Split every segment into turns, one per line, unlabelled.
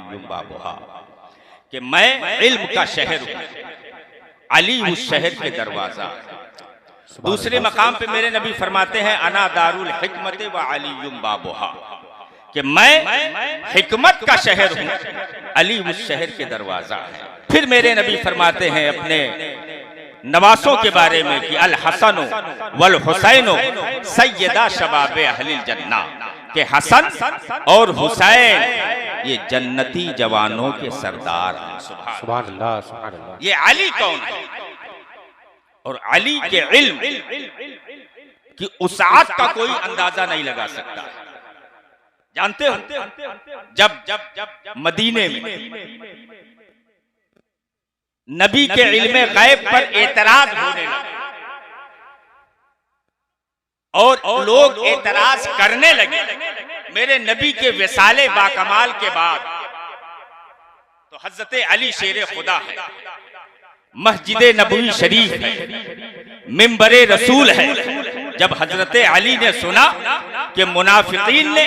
अलियुम बाबुहा, कि मैं इल्म का शहर हूं, अली उस शहर के दरवाजा। दूसरे मकाम पे मेरे नबी फरमाते हैं अना दारुल हिकमत व अलियुम बाबुहा, कि मैं हिकमत का शहर हूं, अली उस शहर के दरवाजा है। फिर मेरे नबी फरमाते हैं अपने नवासों के बारे में कि अल हसनो वल हुसैनो सैयदा शबाबे अहलिल जन्ना, के हसन और हुसैन ये जन्नती जवानों के सरदार हैं। सुभान अल्लाह, सुभान अल्लाह। ये अली कौन है? और अली के इल्म की उसात का कोई अंदाजा नहीं लगा सकता। जानते हो जब मदीने में नबी के इल्मे गैब पर एतराज होने लगा और लोग एतराज करने लगे मेरे नबी के विसाले बाकमाल के बाद, तो हजरत अली शेर खुदा है, मस्जिद नबवी शरीफ है, मिंबरे रसूल है। जब हजरत अली ने सुना कि मुनाफिकीन ने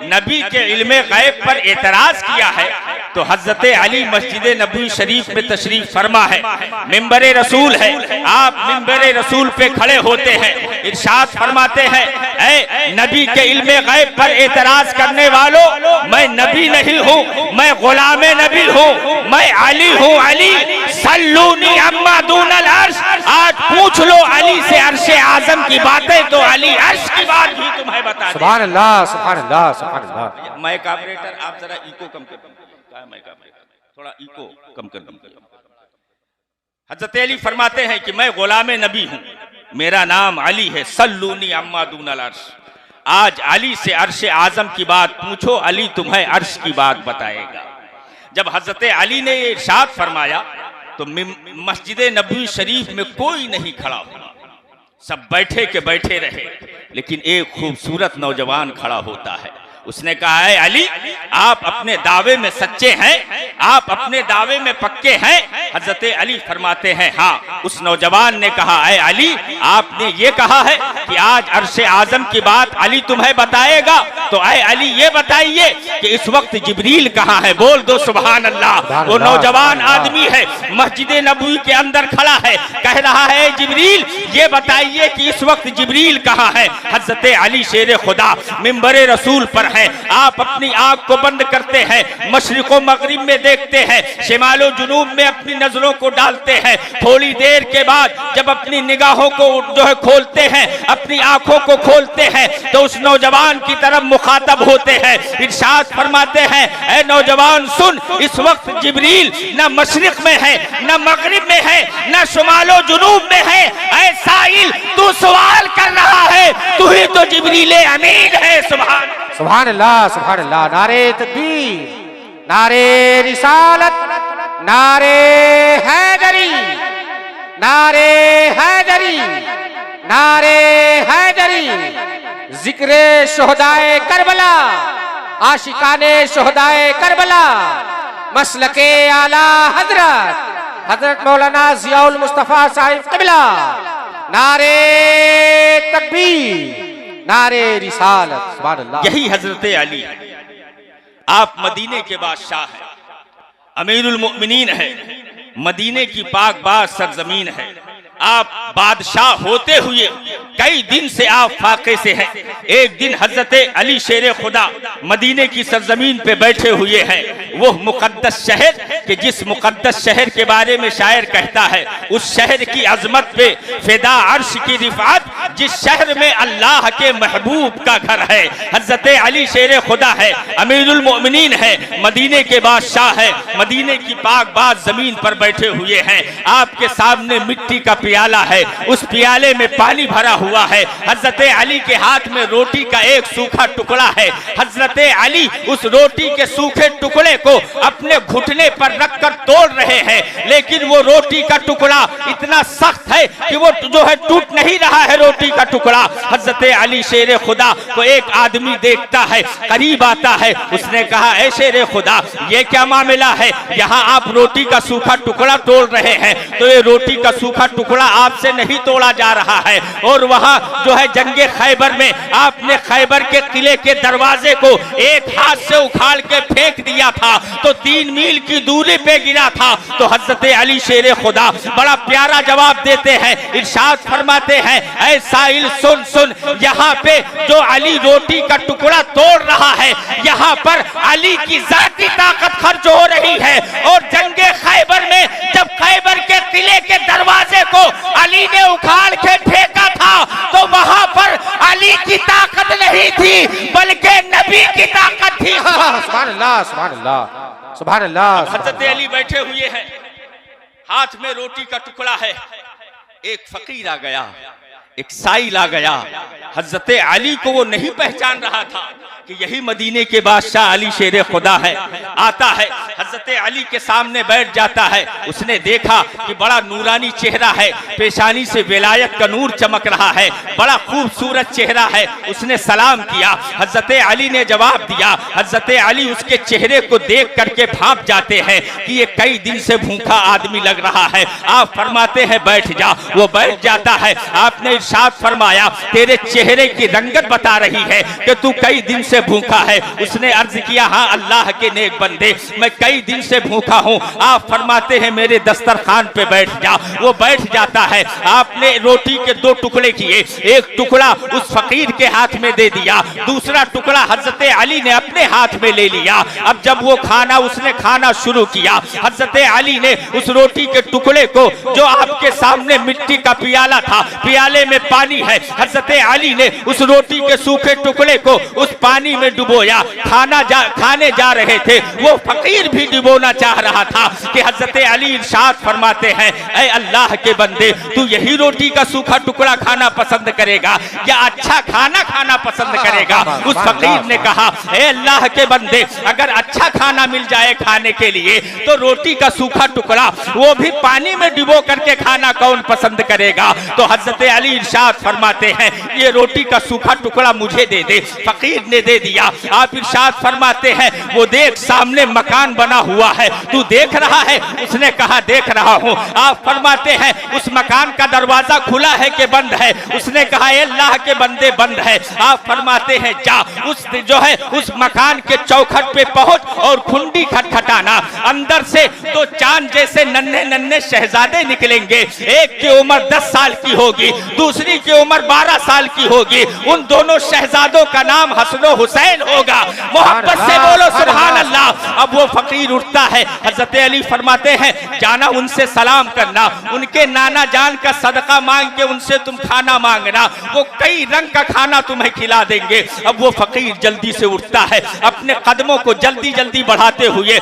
नबी के इल्मे गैब पर एतराज किया है, तो हजरत अली मस्जिद नबवी शरीफ में तशरीफ फरमा है, मिंबरे रसूल है। आप मिंबरे रसूल पे खड़े होते हैं, इरशाद फरमाते हैं ऐ नबी के इल्मे गैब पर एतराज करने वालों, मैं नबी नहीं हूँ, मैं गुलामे नबी हूँ, मैं अली हूँ। अली सल्लूनी अम्मा दूनल अर्श, आज पूछ लो अली से अर्शे आजम की बातें, तो अली अर्श की बात भी तुम्हें बता दे। सुभान अल्लाह, सुभान अल्लाह, सुभान अल्लाह। माइक ऑपरेटर आप जरा इको कम कर, थोड़ा इको कम कर दो। हजरत अली फरमाते हैं कि मैं गुलामे नबी हूं, मेरा नाम अली है, सल्लूनी अम्मा दूनल अर्श। आज अली से अर्श आजम की बात पूछो, अली तुम्हें अर्श की बात बताएगा। जब हजरत अली ने ये इरशाद फरमाया तो मस्जिद नबवी शरीफ में कोई नहीं खड़ा हुआ, सब बैठे के बैठे रहे। लेकिन एक खूबसूरत नौजवान खड़ा होता है, उसने कहा है अली आप अपने दावे में सच्चे हैं, आप अपने दावे में पक्के हैं? हजरत अली फरमाते हैं हाँ। उस नौजवान ने कहा है अली आपने ये कहा है कि आज अर्शे आजम की बात अली तुम्हें बताएगा, तो ऐ अली ये बताइए कि इस वक्त जिब्रील कहाँ है? बोल दो सुभान अल्लाह। वो नौजवान आदमी है, मस्जिद नबवी के अंदर खड़ा है, कह रहा है जिब्रील ये बताइए कि इस वक्त जिब्रील कहाँ है? हजरत अली शेर खुदा मिंबरे रसूल पर है। आप अपनी आंख को बंद करते हैं, मशरिको मगरिब में देखते हैं, शिमालो जुनूब में अपनी नजरों को डालते हैं। थोड़ी देर के बाद जब अपनी निगाहों को जो है खोलते हैं, अपनी आंखों को खोलते हैं, तो उस नौजवान की तरफ मुखातब होते हैं, इरशाद फरमाते हैं ऐ नौजवान सुन, इस वक्त जिब्रील न मशरिक में है, न मगरिब में है, न शिमालो जुनूब में है। ऐ साइल तू सवाल कर रहा है, तू ही तो जिब्रील अमीन है। सुभान
अल्लाह, सुभान अल्लाह। नारे तकबीर, नारे रिसालत, नारे हैदरी, नारे हैदरी, नारे हैदरी। जिक्रे शोहदाए करबला, आशिकाने शोहदाए करबला, मसलके आला हजरत मौलाना जियाउल मुस्तफा साहिब क़िबला। नारे तकबीर, नारे रिसालत, सुभान अल्लाह।
यही हजरत अली है। आप मदीने के बादशाह हैं, अमीरुल मोमिनीन है, मदीने की पाक बाज सरजमीन है। आप बादशाह होते हुए कई दिन से आप फाके से हैं। एक दिन हजरत अली शेर खुदा मदीने की सरजमीन पे बैठे हुए हैं, वो मुकद्दस शहर कि जिस मुकद्दस शहर के बारे में शायर कहता है उस शहर की अजमत पे फिदा अर्श की रिफात, जिस शहर में अल्लाह के महबूब का घर है। हजरत अली शेर खुदा है, अमीरुल मोमिनीन है, मदीने के बादशाह है, मदीने की पाक बाज जमीन पर बैठे हुए हैं। आपके सामने मिट्टी का प्याला है, उस प्याले में पानी भरा हुआ है। हजरत अली के हाथ में रोटी का एक सूखा टुकड़ा है। हजरत अली उस रोटी के सूखे टुकड़े को अपने घुटने पर रखकर तोड़ रहे हैं, लेकिन वो रोटी का टुकड़ा इतना सख्त है कि वो जो है टूट नहीं रहा है रोटी का टुकड़ा। हजरत अली शेर खुदा को एक आदमी देखता है, करीब आता है, उसने कहा ऐ शेर खुदा ये क्या मामला है, यहाँ आप रोटी का सूखा टुकड़ा तोड़ रहे हैं? तो ये रोटी का सूखा टुकड़ा आपसे नहीं तोड़ा जा रहा है। और वहाँ जो है जंगे खैबर में आपने खैबर के किले के दरवाजे को एक हाथ से उखाड़ के फेंक दिया था। था तो 3 मील की दूरी पे गिरा था। तो हजरत अली शेर खुदा बड़ा प्यारा जवाब देते हैं, इरशाद फरमाते हैं, ऐ साइल सुन सुन, यहाँ पे जो अली रोटी का टुकड़ा तोड़ रहा है, यहाँ पर अली की जाती ताकत खर्च हो रही है। और जंगे खैबर में जब खैबर के किले के दरवाजे को अली ने उखाड़ के फेंका था तो वहां पर अली की ताकत नहीं थी बल्कि नबी की ताकत थी।
सुभान अल्लाह, सुभान अल्लाह, सुभान अल्लाह।
हजरत अली बैठे हुए हैं, हाथ में रोटी का टुकड़ा है। एक फकीर आ गया, एक साइल आ गया। हजरत अली को वो नहीं पहचान रहा था कि यही मदीने के बादशाह अली शेर खुदा है। आता है, हजरत अली के सामने बैठ जाता है। उसने देखा कि बड़ा नूरानी चेहरा है, पेशानी से विलायत का नूर चमक रहा है, बड़ा खूबसूरत चेहरा है। उसने सलाम किया, हजरत अली ने जवाब दिया। हजरत अली उसके चेहरे को देख करके भाप जाते हैं कि ये कई दिन से भूखा आदमी लग रहा है। आप फरमाते हैं बैठ जा, वो बैठ जाता है। आपने इरशाद फरमाया तेरे चेहरे की रंगत बता रही है कि तू कई दिन से भूखा है। उसने अर्ज किया, हाँ अल्लाह के नेक बंदे, मैं कई दिन से भूखा हूँ। आप फरमाते हैं मेरे दस्तरखान पे बैठ जा। वो बैठ जाता है। आपने रोटी के 2 टुकड़े किए, एक टुकड़ा उस फकीर के हाथ में दे दिया, दूसरा टुकड़ा हजरत अली ने अपने हाथ में ले लिया। अब जब वो उसने खाना शुरू किया, हजरत अली ने उस रोटी के टुकड़े को, जो आपके सामने मिट्टी का पियाला था, पियाले में पानी है, हजरत अली ने उस रोटी के सूखे टुकड़े को उस पानी में डुबोया। खाने जा रहे थे, वो फकीर भी डुबोना चाह रहा था कि हजरत अली इरशाद फरमाते हैं, ऐ अल्लाह के बंदे, तू यही रोटी का सूखा टुकड़ा खाना पसंद करेगा या अच्छा खाना खाना पसंद करेगा? उस फकीर ने कहा, ऐ अल्लाह के बंदे, अगर अच्छा खाना मिल जाए खाने के लिए तो रोटी का सूखा टुकड़ा, वो भी पानी में डुबो करके खाना कौन पसंद करेगा? तो हजरत अली इरशाद फरमाते हैं, ये रोटी का सूखा टुकड़ा मुझे दे दे। फकीर ने दे दिया। आप इरशाद फरमाते हैं, वो देख सामने मकान बना हुआ है, तू देख रहा है? उसने कहा देख रहा हूँ। आप फरमाते हैं, उस मकान का दरवाजा खुला है कि बंद है? उसने कहा अल्लाह के बंदे बंद है। आप फरमाते हैं, जा उस मकान के चौखट पे पहुंच और खुंडी खटखटाना। अंदर से 2 चांद जैसे नन्हे नन्हे शहजादे निकलेंगे। एक की उम्र 10 साल की होगी, दूसरी की उम्र 12 साल की होगी। उन दोनों शहजादों का नाम हसन हुसैन होगा। मोहब्बत से बोलो सुभान अल्लाह। अब वो फकीर उठता है। हजरत अली फरमाते हैं, जाना उनसे सलाम करना, उनके नाना जान का सदका मांग के उनसे तुम खाना मांगना, वो कई रंग का खाना तुम्हें खिला देंगे। अब वो फकीर जल्दी से उठता है, अपने कदमों को जल्दी जल्दी बढ़ाते हुए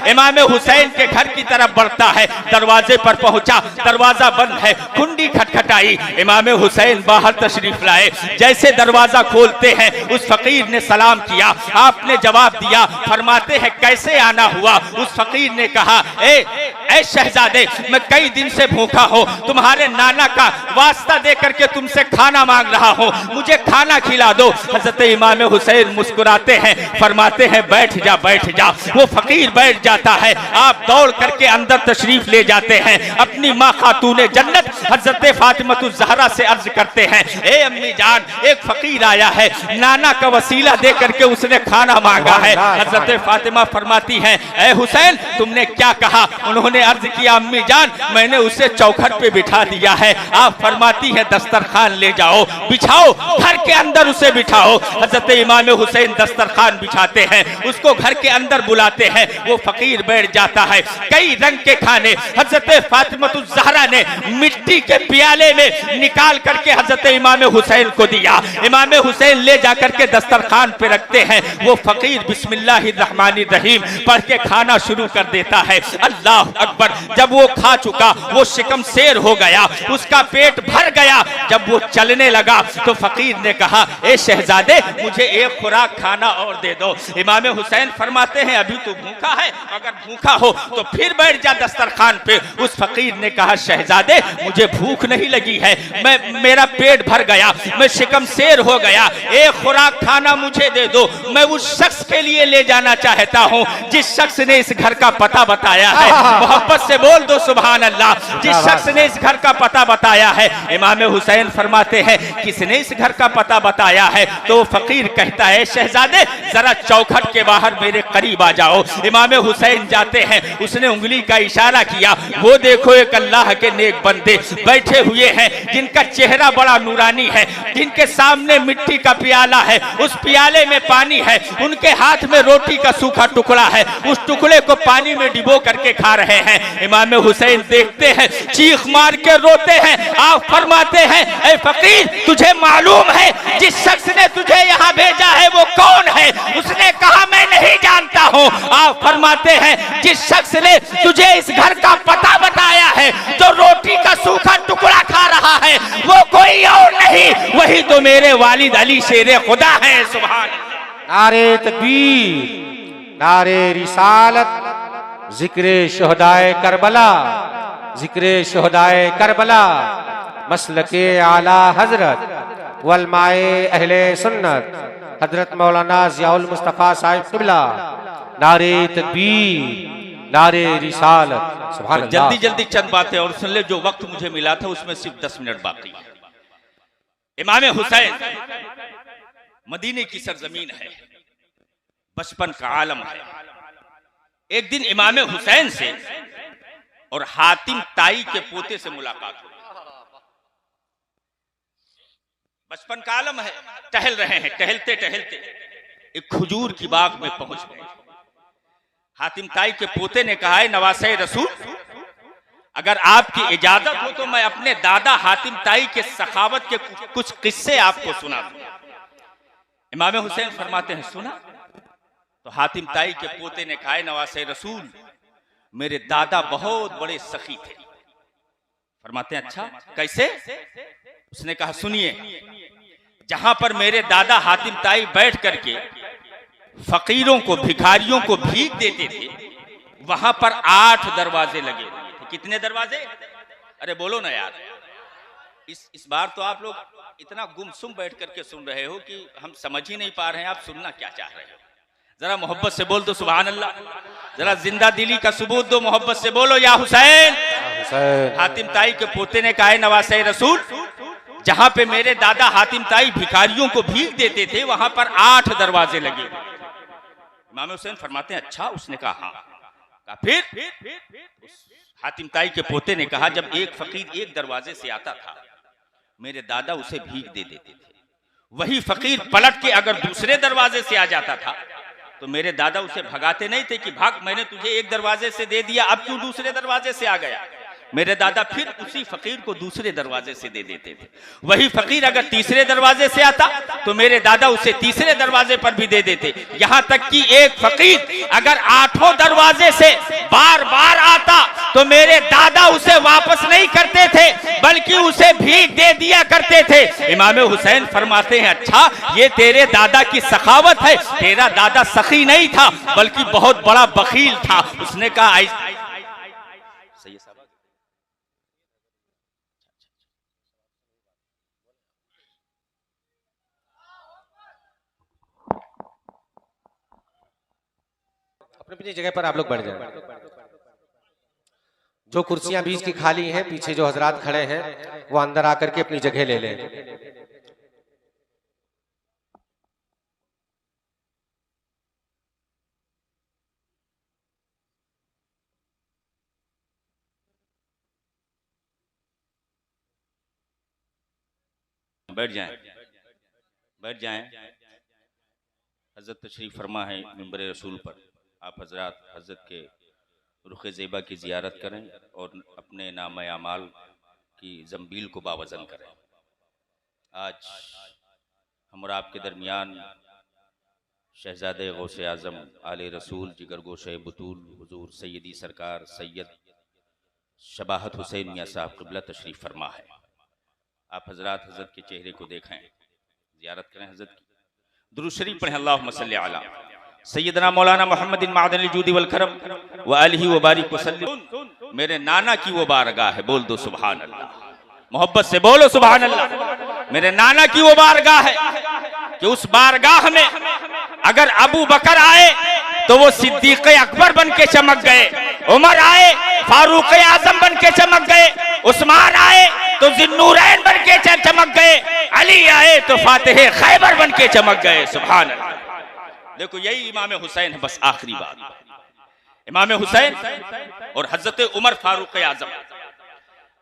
इमाम हुसैन के घर की तरफ बढ़ता है। दरवाजे पर पहुंचा, दरवाजा बंद है, कुंडी खटखटाई, इमाम हुसैन बाहर तशरीफ लाए। जैसे दरवाजा खोलते हैं, उस फकीर ने सलाम किया। आपने जवाब दिया। फरमाते हैं, कैसे आना हुआ? उस फकीर ने कहा, ए शहजादे, मैं कई दिन से भूखा हूँ, तुम्हारे नाना का वास्ता दे करके तुमसे खाना मांग रहा हूँ, मुझे खाना खिला दो। हजरत इमाम हुसैन मुस्कुराते हैं, फरमाते हैं बैठ जा बैठ जा। वो फकीर बैठ जाता है। आप दौड़ करके अंदर तशरीफ ले जाते हैं। अपनी माँ खातूने जन्नत हजरत फातिमा ज़हरा से अर्ज करते हैं, ए अम्मी जान, एक फकीर आया है, नाना का वसीला दे करके उसने खाना मांगा है। हजरत फातिमा फरमाती हैं, ए हुसैन, तुमने क्या कहा? उन्होंने अर्ज किया, अम्मी जान, मैंने उसे चौखट पे बिठा दिया है। आप फरमाती है, दस्तरखान ले जाओ, बिछाओ, घर के अंदर उसे बिठाओ। हजरत इमाम हुसैन दस्तरखान बिछाते हैं, उसको घर के अंदर बुलाते हैं। वो फकीर बैठ जाता है। कई रंग के खाने हजरत फातिमा ज़हरा ने मिट्टी के प्याले में निकाल करके हजरत इमाम हुसैन को दिया। इमाम हुसैन ले जाकर के दस्तरखान पे रखते हैं। वो फकीर बिस्मिल्लाहिर्रहमानिर्रहीम पढ़ के खाना शुरू कर देता है। अल्लाह अकबर। जब वो खा चुका, वो शिकम शेर हो गया, उसका पेट भर गया। जब वो चलने लगा तो फकीर ने कहा, ए शहजादे, मुझे एक खुराक खाना और दे दो। इमाम हुसैन फरमाते हैं, अभी तो भूखा है, अगर भूखा हो तो फिर बैठ जा दस्तरखान पे। उस फकीर ने कहा, शहजादे, मुझे भूख नहीं लगी है, मेरा पेट भर गया, मैं शिकम शेर हो गया, एक खुराक खुराक खाना मुझे दे दो, मैं उस शख्स के लिए ले जाना चाहता हूँ जिस शख्स ने इस घर का पता बताया है। मोहब्बत से बोल दो सुभान अल्लाह। जिस शख्स ने इस घर का पता बताया है। इमाम हुसैन फरमाते हैं किसने इस घर का पता बताया है? तो फकीर कहता है शहजादे जरा चौखट के बाहर मेरे करीब आ जाओ। इमाम हुसैन जाते हैं, उसने उंगली का इशारा किया, वो देखो एक अल्लाह के नेक बंदे बैठे हुए हैं जिनका चेहरा बड़ा नूरानी है, जिनके सामने मिट्टी का प्याला है, उस प्याले में पानी है, उनके हाथ में रोटी का सूखा टुकड़ा है, उस टुकड़े को पानी में डिबो करके खा रहे हैं। इमाम हुसैन देखते हैं, चीख मार के रोते हैं। आप फरमाते हैं ऐ फकीर तुझे मालूम है जिस शख्स ने तुझे यहाँ भेजा है वो कौन है? उसने कहा मैं नहीं जानता हूँ। आप फरमाते हैं जिस शख्स ने तुझे इस घर का पता बताया है, जो रोटी का सूखा टुकड़ा खा रहा है, वो कोई और नहीं, वही तो मेरे वालिद अली शेर खुदा है। सुभान
नारे तकबीर, नारे रिसालत, जिक्रे शुहदाए करबला, जिक्रे शुहदाए करबला, मसलके आला हजरत वलमाए अहले सुन्नत हजरत मौलाना ज़ियाउल मुस्तफ़ा साहिब क़िबला। नारे तकबीर, नारे रिसालत। सुभान अल्लाह।
जल्दी जल्दी चंद बातें और सुन ले, जो वक्त मुझे मिला था उसमें सिर्फ 10 मिनट बाकी है। इमाम हुसैन मदीने की सरजमीन है, बचपन का आलम है। एक दिन इमाम हुसैन से और हातिम ताई के पोते से मुलाकात हुई। बचपन का आलम है, टहल रहे हैं, टहलते टहलते एक खजूर की बाग में पहुंच गए। हातिम ताई के पोते ने कहा है नवासे रसूल, अगर आपकी इजाजत हो तो मैं अपने दादा हातिम ताई के सखावत के कुछ किस्से आपको सुना दूं। इमाम हुसैन फरमाते हैं सुना। तो हातिम ताई के पोते ने कहा नवासे रसूल, मेरे दादा बहुत बड़े सखी थे। फरमाते हैं अच्छा कैसे? उसने कहा सुनिए, जहां पर मेरे दादा हातिम ताई बैठ करके फकीरों को, भिखारियों को भीख देते थे, वहां पर 8 दरवाजे लगे हुए थे। कितने दरवाजे? अरे बोलो ना यार। इस बार तो आप लोग इतना गुमसुम बैठ करके सुन रहे हो कि हम समझ ही नहीं पा रहे हैं आप सुनना क्या चाह रहे हो। जरा मोहब्बत से बोल दो सुभान अल्लाह। जरा जिंदा दिली का सबूत दो, मोहब्बत से बोलो या हुसैन। हातिम ताई के पोते ने कहा नवासे रसूल, जहां पे मेरे दादा हातिम ताई भिखारियों को भीख देते थे वहां पर 8 दरवाजे लगे। इमाम हुसैन फरमाते हैं अच्छा। उसने कहा हाँ। कहा फिर? हातिम ताई के पोते ने कहा जब एक फकीर एक दरवाजे से आता था, मेरे दादा उसे भीख दे देते थे। वही फकीर पलट के अगर दूसरे दरवाजे से आ जाता था तो मेरे दादा उसे भगाते नहीं थे कि भाग, मैंने तुझे एक दरवाजे से दे दिया, अब क्यों दूसरे दरवाजे से आ गया। मेरे दादा फिर उसी फकीर को दूसरे दरवाजे से दे देते थे। वही फकीर अगर तीसरे दरवाजे से आता तो मेरे दादा उसे तीसरे दरवाजे पर भी दे देते। यहां तक कि एक फकीर अगर 8 दरवाजे से बार बार आता तो मेरे दादा उसे वापस नहीं करते थे, बल्कि उसे भीख दे दिया करते थे। इमाम हुसैन फरमाते हैं अच्छा, ये तेरे दादा की सखावत है। तेरा दादा सखी नहीं था बल्कि बहुत बड़ा बखील था। उसने कहा सही है।
अपनी जगह पर आप लोग बैठ जाएं। जो कुर्सियां बीच की खाली हैं, पीछे जो हजरात खड़े हैं वो अंदर आकर के अपनी जगह ले लें।
बैठ जाएं, बैठ जाएं। हजरत तशरीफ फरमा है मिंबर रसूल पर। आप हजरात हजरत के रुख ज़ेबा की ज़ियारत करें और अपने नाम अमाल की जंबील को बावज़न करें। आज हम और आपके दरमियान शहज़ादे गौसे आज़म आले रसूल जिगर गोशे बतूल हुजूर सैयदी सरकार सैयद शबाहत हुसैन मियाँ साहब क़िबला तशरीफ़ फरमा है। आप हजरात हजरत के चेहरे को देखें, ज़ियारत करें हजरत की, दुरूद शरीफ पढ़ें। अल्लाहुम्मा सल्ली अला सैयदना मौलाना मोहम्मदिन मादनिल जूदी वल करम व आलिहि व बारिक वसल्लम। मेरे नाना की वो बारगाह है, बोल दो सुभान अल्लाह। मोहब्बत से बोलो सुभान अल्लाह। मेरे नाना की वो बारगाह है कि उस बारगाह में अगर अबू बकर आए तो वो सिद्दीक अकबर बन के चमक गए, उमर आए फारूक आजम बन के चमक गए, उस्मान आए तो जिन्नूरैन बन के चमक गए, अली आए तो फातिह खैबर बन के चमक गए। सुभान अल्लाह। देखो यही इमाम हुसैन है। बस आखिरी बात, इमाम हुसैन और हजरत उमर फारूक आजम,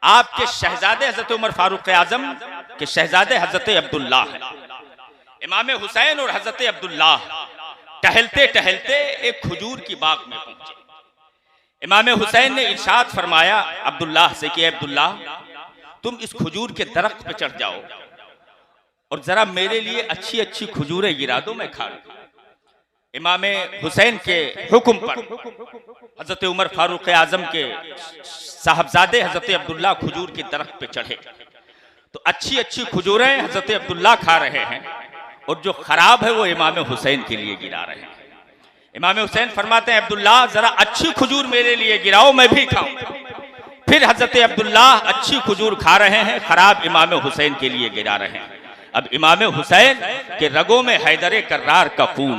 आपके शहजादे हजरत उमर फारूक आजम के शहजादे हजरत अब्दुल्लाह है। इमाम हुसैन और हजरत अब्दुल्लाह टहलते टहलते एक खजूर की बाग में पहुंचे। इमाम हुसैन ने इरशाद फरमाया अब्दुल्लाह से कि अब्दुल्लाह, तुम इस खजूर के दरख्त पे चढ़ जाओ और जरा मेरे लिए अच्छी अच्छी खजूरें गिरा दो, मैं खा लूं। इमाम हुसैन के हुक्म पर हजरत उमर फारूक आजम के साहबजादे हजरत अब्दुल्लाह खजूर के दरख्त पे चढ़े तो अच्छी अच्छी खजूरें हजरत अब्दुल्लाह खा रहे हैं और जो खराब है वो इमाम हुसैन के लिए गिरा रहे हैं। इमाम हुसैन फरमाते हैं अब्दुल्लाह जरा अच्छी खजूर मेरे लिए गिराओ, मैं भी खाऊं। फिर हजरत अब्दुल्लाह अच्छी खजूर खा रहे हैं, खराब इमाम हुसैन के लिए गिरा रहे हैं। अब इमाम हुसैन के रगों में हैदर कर्रार का खून।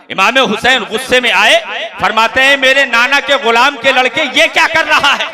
इमाम हुसैन गुस्से में आए, फरमाते हैं मेरे नाना के गुलाम के लड़के ये क्या कर रहा है।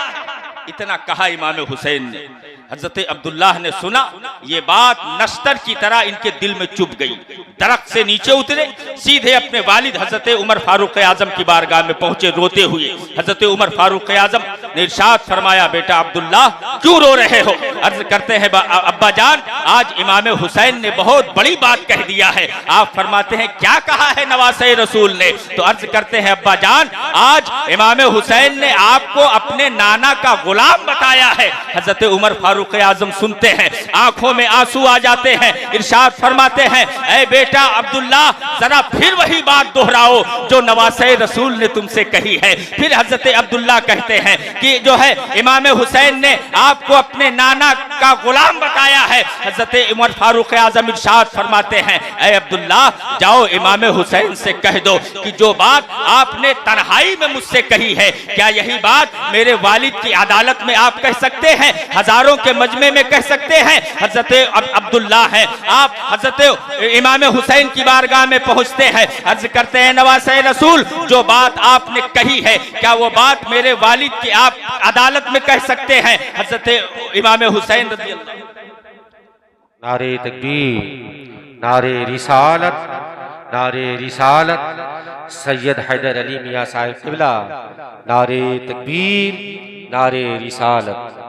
इतना कहा इमाम हुसैन ने। हजरत अब्दुल्लाह ने सुना, ये बात नश्तर की तरह इनके दिल में चुभ गई। दरख्त से नीचे उतरे, सीधे अपने वालिद हजरत उमर फारूक आजम की बारगाह में पहुंचे रोते हुए। हजरत उमर फारूक आजम ने इरशाद फरमाया, बेटा अब्दुल्लाह क्यों रो रहे हो। अर्ज करते हैं अब्बा जान, आज इमाम हुसैन ने बहुत बड़ी बात कह दिया है। आप फरमाते हैं क्या कहा है नवासे रसूल ने। तो अर्ज करते हैं अब्बा जान, आज इमाम हुसैन ने आपको अपने नाना का गुलाम बताया है। हजरत उमर फारूक आजम सुनते हैं, आंखों में आंसू आ जाते हैं, इरशाद फरमाते हैं ऐ बेटा अब्दुल्लाह, जरा फिर वही बात दोहराओ जो नवासे रसूल ने तुमसे कही है। फिर हजरत अब्दुल्लाह कहते हैं कि जो है इमाम हुसैन ने आपको अपने नाना का गुलाम बताया है। हजरत उमर फारूक आजम इरशाद फरमाते हैं ऐ अब्दुल्लाह, जाओ इमाम हुसैन से कह दो कि जो बात आपने तन्हाई में मुझसे कही है, क्या यही बात मेरे वालिद की अदालत में आप कह सकते हैं, हजारों के मजमे में कह सकते हैं। हजरत अब्दुल्लाह है, आप हजरत इमाम हुसैन की बारगाह में पहुंचते हैं, अर्ज करते हैं नवासे रसूल, जो बात आपने कही है क्या वो बात मेरे वालिद की आप अदालत में कह सकते हैं। हजरत इमाम हुसैन
नारे तकबीर, नारे रिसालत, नारे रिसालत, सैयद हैदर अली मियां साहिब क़िबला, नारे तकबीर, नारे रिसालत।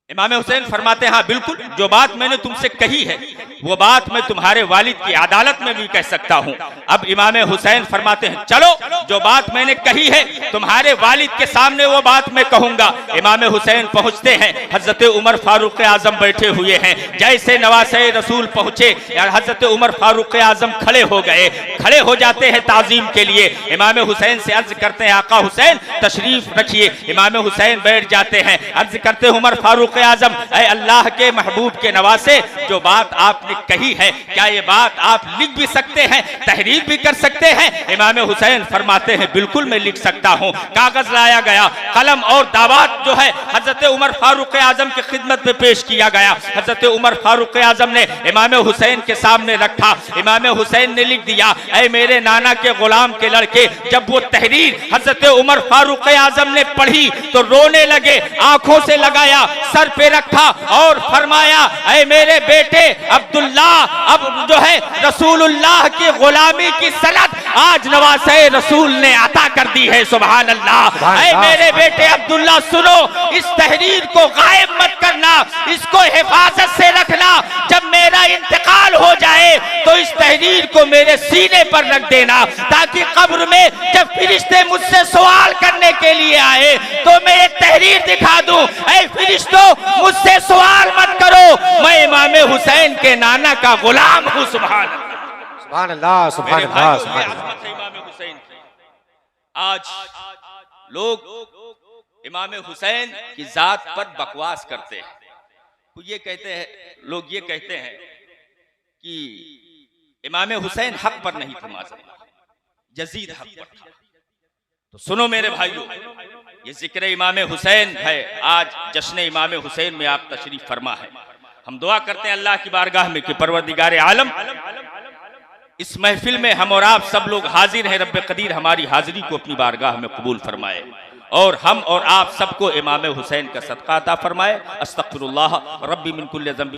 इमाम हुसैन फरमाते हैं हाँ बिल्कुल, जो बात मैंने तुमसे कही है वो बात मैं तुम्हारे वालिद की अदालत में भी कह सकता हूँ। अब इमाम हुसैन फरमाते हैं चलो, जो बात मैंने कही है तुम्हारे वालिद के सामने वो बात मैं कहूंगा। इमाम हुसैन पहुंचते हैं, हजरत उमर फारूक आजम बैठे हुए हैं। जैसे नवासे रसूल पहुंचे, हजरत उमर फारूक आजम खड़े हो गए, खड़े हो जाते हैं ताजीम के लिए। इमाम हुसैन से अर्ज करते हैं आका हुसैन तशरीफ रखिए। इमाम हुसैन बैठ जाते हैं, अर्ज करते हैं उमर फारूक आजम, ऐ अल्लाह के महबूब के नवासे, जो बात आपने कही है क्या ये बात आप लिख भी सकते हैं, तहरीर भी कर सकते हैं। इमाम हुसैन फरमाते हैं बिल्कुल मैं लिख सकता हूँ। कागज लाया गया, कलम और दावात जो है हजरत उमर फारूक आजम की खिदमत में पेश किया गया। हजरत उमर फारूक आजम ने इमाम हुसैन के सामने रखा। इमाम हुसैन ने लिख दिया, ऐ मेरे नाना के गुलाम के लड़के। जब वो तहरीर हजरत उमर फारूक आजम ने पढ़ी तो रोने लगे, आंखों से लगाया, सर पे रखा और फरमाया ऐ मेरे बेटे अब्दुल्लाह, अब जो है रसूलुल्लाह की गुलामी की सनद आज नवासे रसूल ने अता कर दी है। सुभान अल्लाह। ऐ मेरे बेटे अब्दुल्लाह सुनो, इस तहरीर को गायब मत करना, इसको हिफाजत से रखना। जब मेरा इंतकाल हो जाए तो इस तहरीर को मेरे सीने पर रख देना, ताकि कब्र में जब फरिश्ते मुझसे सवाल करने के लिए आए तो मैं ये तहरीर दिखा दूं, ऐ फरिश्तों मुझसे सवाल मत करो, मैं इमाम हुसैन के नाना का गुलाम हूँ। सुभान
अल्लाह, सुभान अल्लाह, सुभान अल्लाह।
इमाम हुसैन की आज लोग इमाम हुसैन की जात पर बकवास करते हैं। तो ये कहते हैं, लोग ये कहते हैं कि इमाम हुसैन हक पर नहीं थे, माज़अल्लाह यजीद हक पर था। तो सुनो मेरे भाइयों, ये जिक्र इमाम हुसैन है, आज जश्न इमाम हुसैन में आप तशरीफ फरमा है। हम दुआ करते हैं अल्लाह की बारगाह में कि परवरदिगार आलम इस महफिल में हम और आप सब लोग हाजिर हैं, रब्बे कदीर हमारी हाजिरी को अपनी बारगाह में कबूल फरमाए और हम और आप सबको इमाम हुसैन का सदका अता फरमाए। अस्तगफिरुल्लाह रब्बी मिन कुल्लि ज़ंब।